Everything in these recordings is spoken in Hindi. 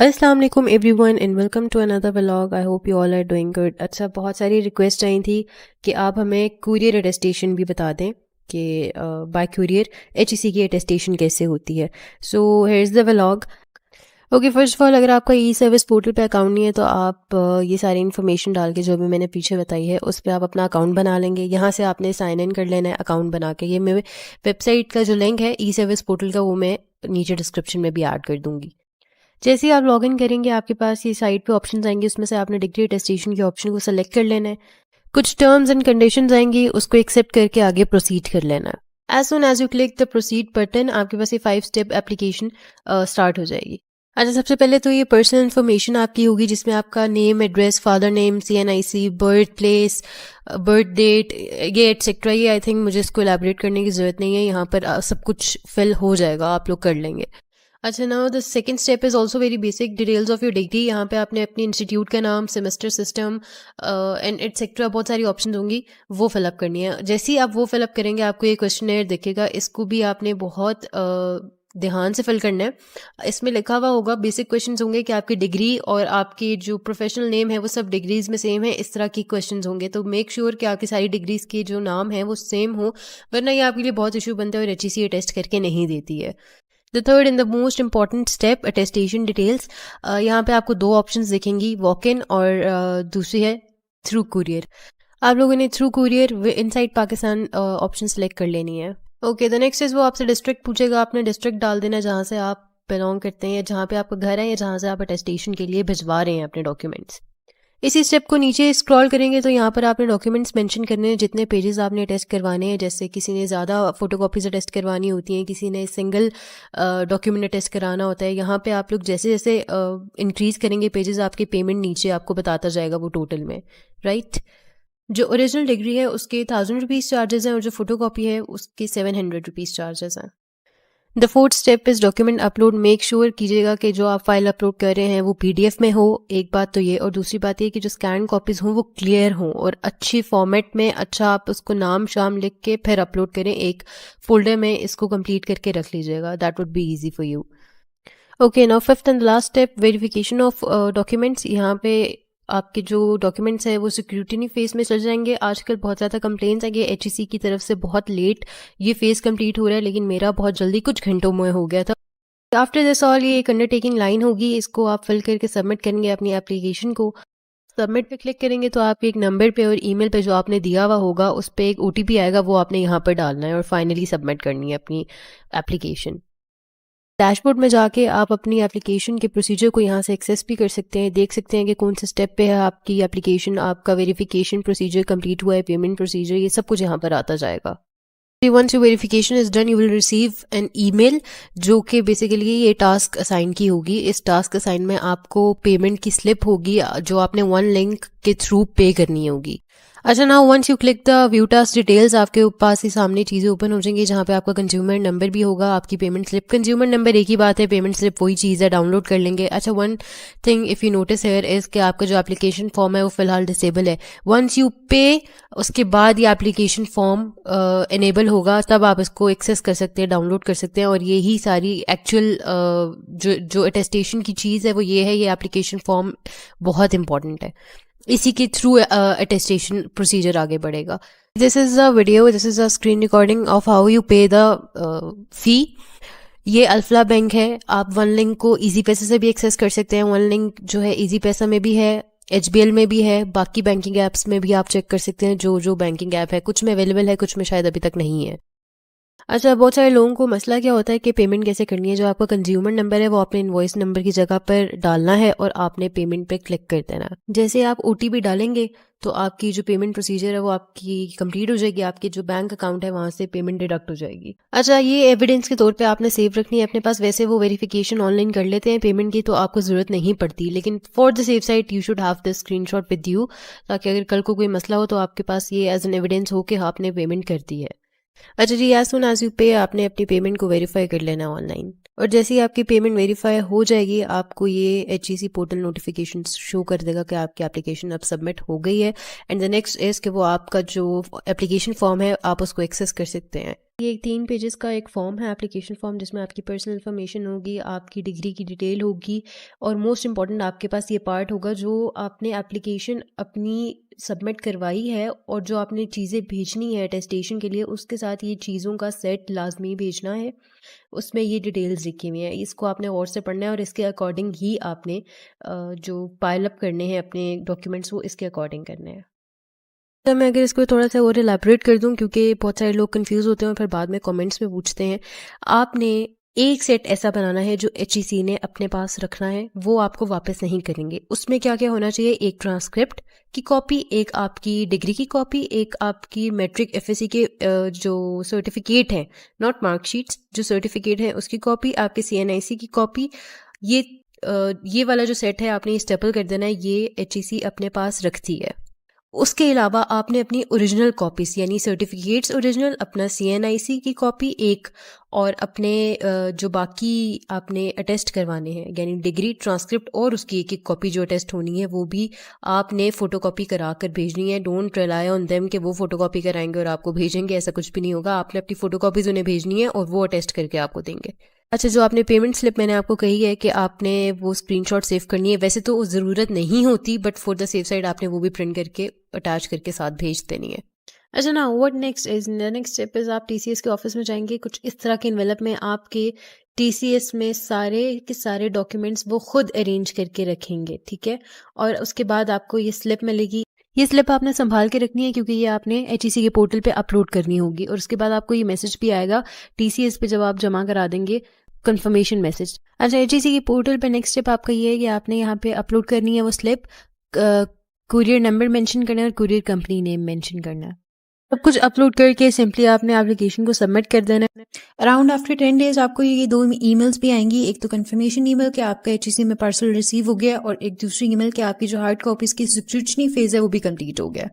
अस्सलाम वालेकुम everyone and welcome to another vlog. I hope you all are doing good. अच्छा, बहुत सारी रिक्वेस्ट आई थी कि आप हमें कुरियर अटेस्टेशन भी बता दें कि बाय कुरियर एचईसी की अटेस्टेशन कैसे होती है। So here is the vlog. Okay, first of all अगर आपका ई सर्विस पोर्टल पे अकाउंट नहीं है तो आप ये सारी इन्फॉर्मेशन डाल के जो भी मैंने पीछे बताई है उस पर आप अपना अकाउंट बना लेंगे। यहाँ से आपने साइन इन कर लेना है अकाउंट बना के। ये मेरे वेबसाइट का जो लिंक है ई सर्विस पोर्टल का वो मैं नीचे डिस्क्रिप्शन में भी ऐड कर दूँगी। जैसे ही आप लॉगिन करेंगे आपके पास ये साइट पे ऑप्शंस आएंगे, उसमें से आपने डिग्री अटेस्टेशन के ऑप्शन को सेलेक्ट कर लेना है। कुछ टर्म्स एंड कंडीशंस आएंगी, उसको एक्सेप्ट करके आगे प्रोसीड कर लेना है। As soon as you click the proceed button आपके पास ये 5 स्टेप एप्लीकेशन स्टार्ट हो जाएगी। अच्छा, सबसे पहले तो ये पर्सनल इन्फॉर्मेशन आपकी होगी जिसमें आपका name, address, father name, CNIC, birth place, birth date, ये एटसेट्रा। ये आई थिंक मुझे इसको एलैबोरेट करने की ज़रूरत नहीं है, यहाँ पर सब कुछ फिल हो जाएगा, आप लोग कर लेंगे। अच्छा, now the second step is also very basic, details of your degree. यहाँ पे आपने अपने इंस्टीट्यूट का नाम, सेमेस्टर सिस्टम एंड एटसेट्रा, बहुत सारी ऑप्शन होंगी, वो फिलअप करनी है। जैसे ही आप वो फिलअप करेंगे आपको ये क्वेश्चनेयर दिखेगा, इसको भी आपने बहुत ध्यान से फिल करना है। इसमें लिखा हुआ होगा, बेसिक क्वेश्चंस होंगे कि आपकी डिग्री और आपकी जो प्रोफेशनल नेम है वो सब डिग्रीज में सेम है, इस तरह की क्वेश्चंस होंगे। तो मेक श्योर कि आपकी सारी डिग्रीज के जो नाम है वो सेम हो, वरना ये आपके लिए बहुत इशू बनता है और HEC टेस्ट करके नहीं देती है। The third and the most important step, attestation details. यहाँ पे आपको 2 ऑप्शंस दिखेंगी, वॉक इन और दूसरी है थ्रू कुरियर। आप लोगों ने through courier inside Pakistan option select कर लेनी है। ओके, द नेक्स्ट इज वो आपसे डिस्ट्रिक्ट पूछेगा, आपने डिस्ट्रिक्ट डाल देना जहाँ से आप बिलोंग करते हैं, या जहाँ पे आपका घर है, या जहाँ से आप अटेस्टेशन के लिए भिजवा रहे हैं अपने डॉक्यूमेंट्स। इसी स्टेप को नीचे स्क्रॉल करेंगे तो यहाँ पर आपने डॉक्यूमेंट्स मेंशन करने हैं, जितने पेजेस आपने अटेस्ट करवाने हैं। जैसे किसी ने ज़्यादा फोटोकॉपीज अटेस्ट करवानी होती हैं, किसी ने सिंगल डॉक्यूमेंट अटेस्ट कराना होता है। यहाँ पे आप लोग जैसे जैसे इंक्रीज करेंगे पेजेस, आपकी पेमेंट नीचे आपको बताता जाएगा वो टोटल में, राइट। जो ओरिजिनल डिग्री है उसके 1000 रुपीज़ चार्जेस हैं और जो फोटोकॉपी है उसके 700 रुपीज़ चार्जेस हैं। The fourth step is document upload. Make sure कीजिएगा कि जो आप फाइल अपलोड कर रहे हैं वो PDF में हो, एक बात तो ये, और दूसरी बात ये कि जो स्कैन कॉपीज हों वो क्लियर हों और अच्छी फॉर्मेट में। अच्छा, आप उसको नाम शाम लिख के फिर अपलोड करें, एक फोल्डर में इसको कंप्लीट करके रख लीजिएगा, that would be easy for you. Okay, now fifth and last step, verification of documents. यहाँ पे आपके जो डॉक्यूमेंट्स हैं वो सिक्योरिटी फेस में चल जाएंगे। आजकल बहुत ज़्यादा कंप्लेंट्स हैं कि HEC की तरफ से बहुत लेट ये फेस कंप्लीट हो रहा है, लेकिन मेरा बहुत जल्दी कुछ घंटों में हो गया था। आफ्टर दिस ऑल ये एक अंडरटेकिंग लाइन होगी, इसको आप फिल करके सबमिट करेंगे अपनी एप्लीकेशन को। सबमिट पे क्लिक करेंगे तो आपके एक नंबर पे और ईमेल पे जो आपने दिया हुआ होगा उस पर एक OTP आएगा, वो आपने यहाँ पर डालना है और फाइनली सबमिट करनी है अपनी एप्लीकेशन। डैशबोर्ड में जाके आप अपनी एप्लीकेशन के प्रोसीजर को यहाँ से एक्सेस भी कर सकते हैं, देख सकते हैं कि कौन से स्टेप पे है आपकी एप्लीकेशन, आपका वेरिफिकेशन प्रोसीजर कंप्लीट हुआ है, पेमेंट प्रोसीजर, ये सब कुछ यहाँ पर आता जाएगा। Once your verification is done you will receive an email जो कि बेसिकली ये टास्क असाइन की होगी। इस टास्क असाइन में आपको पेमेंट की स्लिप होगी जो आपने 1 लिंक के थ्रू पे करनी होगी। अच्छा, now once you click the view task details आपके पास ही सामने चीज़ें ओपन हो जाएंगी, जहाँ पे आपका कंज्यूमर नंबर भी होगा, आपकी पेमेंट स्लिप। कंज्यूमर नंबर एक ही बात है, पेमेंट स्लिप वही चीज़ है, डाउनलोड कर लेंगे। अच्छा, one thing if you notice here is कि आपका जो एप्लीकेशन फॉर्म है वो फिलहाल डिसेबल है। वंस यू पे उसके बाद ये एप्लीकेशन फॉर्म इनेबल होगा, तब आप इसको एक्सेस कर सकते हैं, डाउनलोड कर सकते हैं। और यही सारी एक्चुअल जो अटेस्टेशन की चीज़ है वो ये है, ये एप्लीकेशन फॉर्म बहुत इंपॉर्टेंट है, इसी के थ्रू अटेस्टेशन प्रोसीजर आगे बढ़ेगा। This is a video, this is a screen recording of how you पे द फी। ये अल्फला बैंक है, आप 1 लिंक को इजी पैसे से भी एक्सेस कर सकते हैं। 1 लिंक जो है इजी पैसा में भी है, HBL में भी है, बाकी बैंकिंग ऐप्स में भी आप चेक कर सकते हैं। जो बैंकिंग ऐप है कुछ में अवेलेबल है, कुछ में शायद अभी तक नहीं है। अच्छा, बहुत सारे लोगों को मसला क्या होता है कि पेमेंट कैसे करनी है। जो आपका कंज्यूमर नंबर है वो आपने इनवॉइस नंबर की जगह पर डालना है और आपने पेमेंट पे क्लिक कर देना। जैसे आप OTP डालेंगे तो आपकी जो पेमेंट प्रोसीजर है वो आपकी कंप्लीट हो जाएगी, आपके जो बैंक अकाउंट है वहाँ से पेमेंट डिडक्ट हो जाएगी। अच्छा, ये एविडेंस के तौर पे आपने सेव रखनी है अपने पास। वैसे वो वेरिफिकेशन ऑनलाइन कर लेते हैं पेमेंट की, तो आपको ज़रूरत नहीं पड़ती, लेकिन for the safe side you should have this screenshot with you, ताकि अगर कल को कोई मसला हो तो आपके पास ये एज एन एविडेंस हो कि आपने पेमेंट कर दी है। अच्छा जी, एज सुन एज यू पे आपने अपनी पेमेंट को वेरीफाई कर लेना ऑनलाइन, और जैसे ही आपकी पेमेंट वेरीफाई हो जाएगी आपको ये HEC पोर्टल नोटिफिकेशन शो कर देगा कि आपकी एप्लीकेशन अब सबमिट हो गई है। एंड द नेक्स्ट इज़ कि वो आपका जो एप्लीकेशन फॉर्म है आप उसको एक्सेस कर सकते हैं। ये 3 पेजेस का एक फॉर्म है, एप्लीकेशन फॉर्म, जिसमें आपकी पर्सनल इन्फॉर्मेशन होगी, आपकी डिग्री की डिटेल होगी और मोस्ट इम्पॉर्टेंट आपके पास ये पार्ट होगा जो आपने एप्लीकेशन अपनी सबमिट करवाई है और जो आपने चीज़ें भेजनी है अटेस्टेशन के लिए, उसके साथ ये चीज़ों का सेट लाजमी भेजना है। उसमें ये डिटेल्स लिखी हुई हैं, इसको आपने गौर से पढ़ना है और इसके अकॉर्डिंग ही आपने जो पाइल अप करने हैं अपने डॉक्यूमेंट्स वो इसके अकॉर्डिंग करने हैं। तो मैं अगर इसको थोड़ा सा और एलैबोरेट कर दूं, क्योंकि बहुत सारे लोग कंफ्यूज होते हैं और फिर बाद में कमेंट्स में पूछते हैं, आपने एक सेट ऐसा बनाना है जो HEC ने अपने पास रखना है, वो आपको वापस नहीं करेंगे। उसमें क्या क्या होना चाहिए? एक ट्रांसक्रिप्ट की कॉपी, एक आपकी डिग्री की कॉपी, एक आपकी मैट्रिक FSC के जो सर्टिफिकेट हैं, नॉट मार्कशीट्स, जो सर्टिफिकेट हैं उसकी कॉपी, आपके CNIC की कॉपी। ये वाला जो सेट है आपने स्टेपल कर देना है, ये HEC अपने पास रखती है। उसके अलावा आपने अपनी ओरिजिनल कॉपीज़ यानी सर्टिफिकेट्स ओरिजिनल, अपना CNIC की कॉपी एक, और अपने जो बाकी आपने अटेस्ट करवाने हैं यानी डिग्री, ट्रांसक्रिप्ट और उसकी एक एक कॉपी जो अटेस्ट होनी है वो भी आपने फ़ोटोकॉपी करा कर भेजनी है। डोंट रिलाई ऑन देम कि वो फ़ोटोकॉपी कराएंगे और आपको भेजेंगे, ऐसा कुछ भी नहीं होगा। आपने अपनी फ़ोटोकॉपीज़ उन्हें भेजनी है और वो अटेस्ट करके आपको देंगे। अच्छा, जो आपने पेमेंट स्लिप मैंने आपको कही है कि आपने वो स्क्रीनशॉट सेव करनी है, वैसे तो ज़रूरत नहीं होती, but for the safe side आपने वो भी प्रिंट करके अटैच करके साथ भेज देनी है। अच्छा ना, what next is, the next step is आप TCS के ऑफिस में जाएंगे। कुछ इस तरह के इन्वेलप में आपके TCS में सारे के सारे डॉक्यूमेंट्स वो खुद अरेंज करके रखेंगे, ठीक है। और उसके बाद आपको ये स्लिप मिलेगी। ये स्लिप आपने संभाल के रखनी है क्योंकि ये आपने HEC के पोर्टल पे अपलोड करनी होगी और उसके बाद आपको ये मैसेज भी आएगा TCS पे जब आप जमा करा देंगे, कंफर्मेशन मैसेज। अच्छा, HEC के पोर्टल पे नेक्स्ट स्टेप आपका ये है कि आपने यहाँ पे अपलोड करनी है वो स्लिप, कुरियर नंबर मेंशन करना है और कुरियर कंपनी नेम मेंशन करना है। सब कुछ अपलोड करके सिंपली आपने एप्लीकेशन को सबमिट कर देना है। अराउंड आफ्टर 10 डेज आपको ये 2 ईमेल्स भी आएंगी, एक तो कंफर्मेशन ईमेल कि आपका HEC में पार्सल रिसीव हो गया और एक दूसरी ईमेल कि आपकी जो हार्ड कॉपीज़ की स्क्रूटनी फेज़ है वो भी कंप्लीट हो गया।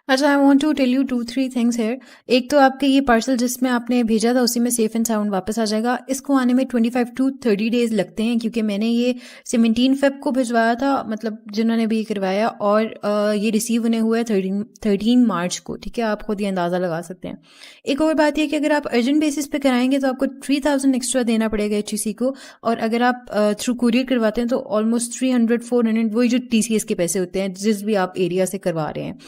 अच्छा, I want to tell you 2-3 things here. एक तो आपके ये पार्सल जिसमें आपने भेजा था उसी में सेफ एंड साउंड वापस आ जाएगा। इसको आने में 25 to 30 डेज लगते हैं क्योंकि मैंने ये 17 फेब को भिजवाया था, मतलब जिन्होंने भी ये करवाया, और ये रिसीव होने हुआ है 13 मार्च को, ठीक है। आप खुद ये अंदाज़ा लगा सकते हैं। एक और बात यह कि अगर आप अर्जेंट बेसिस पे कराएंगे तो आपको 3000 एक्स्ट्रा देना पड़ेगा HEC को, और अगर आप थ्रू कुरियर करवाते हैं तो ऑलमोस्ट 300-400 वही जो TCS के पैसे होते हैं जिस भी आप एरिया से करवा रहे हैं।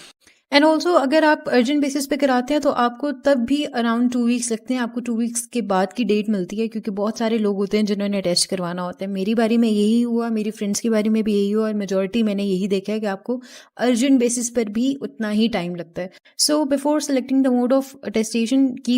एंड ऑल्सो अगर आप अर्जेंट बेसिस पे कराते हैं तो आपको तब भी अराउंड 2 वीक्स लगते हैं। आपको 2 वीक्स के बाद की डेट मिलती है क्योंकि बहुत सारे लोग होते हैं जिन्होंने टेस्ट करवाना होता है। मेरी बारी में यही हुआ, मेरी फ्रेंड्स की बारी में भी यही हुआ, और मेजॉरिटी मैंने यही देखा है कि आपको अर्जेंट बेसिस पर भी उतना ही टाइम लगता है। So before selecting the mode of attestation की